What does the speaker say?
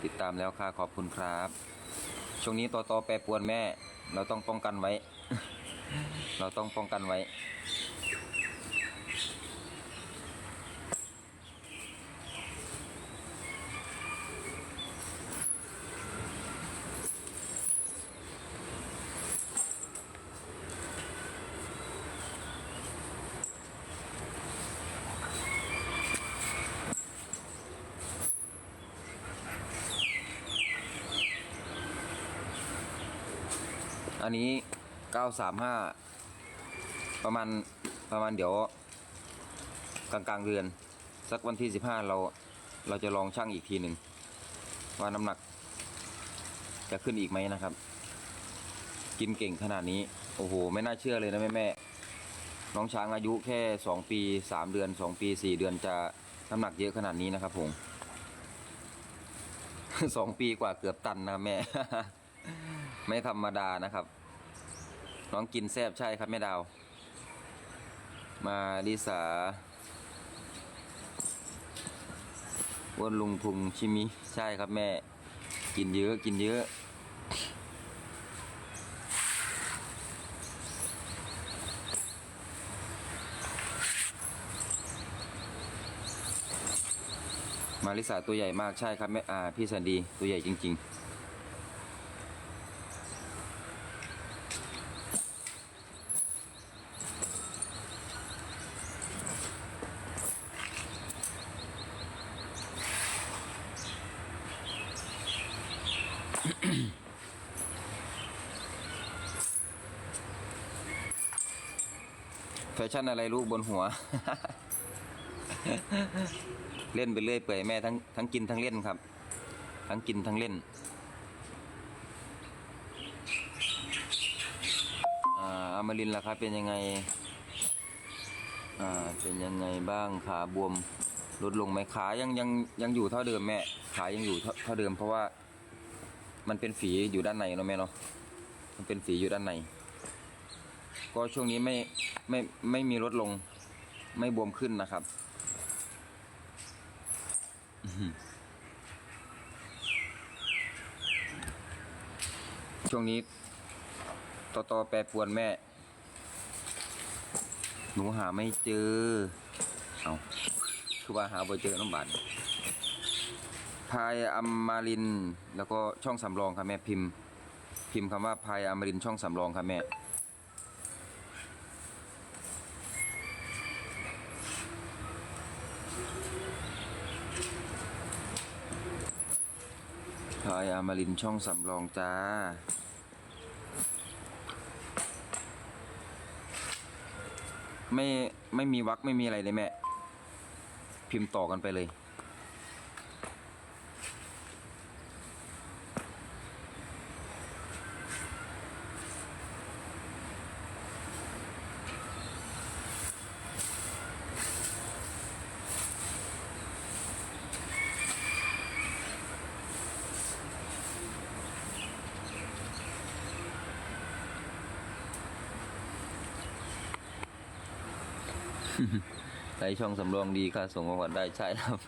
ติดตามแล้วค่ะขอบคุณครับช่วงนี้ต่อแปรปรวนแม่เราต้องป้องกันไว้ เราต้องป้องกันไว้อันนี้935ประมาณเดี๋ยวกลางเดือนสักวันที่15เราจะลองชั่งอีกทีหนึ่งว่าน้ำหนักจะขึ้นอีกไหมนะครับ กินเก่งขนาดนี้โอ้โหไม่น่าเชื่อเลยนะแม่น้องช้างอายุแค่2 ปี3 เดือน2 ปี4 เดือนจะน้ำหนักเยอะขนาดนี้นะครับผม 2 ปีกว่าเกือบตันนะแม่ ไม่ธรรมดานะครับน้องกินแซ่บใช่ครับแม่ดาวมาลิสาวนลุงพุงชิมิใช่ครับแม่กินเยอะมาลิสาตัวใหญ่มากใช่ครับแม่พี่สันดีตัวใหญ่จริงๆแฟชั่นอะไรลูกบนหัว เล่นไปเรื่อยเปื่อยแม่ทั้งกินทั้งเล่นครับทั้งกินทั้งเล่นอมรินทร์ล่ะครับเป็นยังไงเป็นยังไงบ้างขาบวมลดลงไหมขายังอยู่เท่าเดิมแม่ขายังอยู่เท่าเดิมเพราะว่ามันเป็นฝีอยู่ด้านในเนาะแม่เนาะมันเป็นฝีอยู่ด้านในก็ช่วงนี้ไม่มีลดลงไม่บวมขึ้นนะครับช่วงนี้ต่อแปรปรวนแม่หนูหาไม่เจอเอาคือว่าหาบ่เจอน้องบาทพายอมรินทร์แล้วก็ช่องสำรองครับแม่พิมพ์คำว่าพายอมรินทร์ช่องสำรองครับแม่พายอมรินทร์ช่องสำรองจ้าไม่มีวรรคไม่มีอะไรเลยแม่พิมพ์ต่อกันไปเลยใช้ช่องสำรองดีค่ะส่งของขวัญได้ใช่ครับ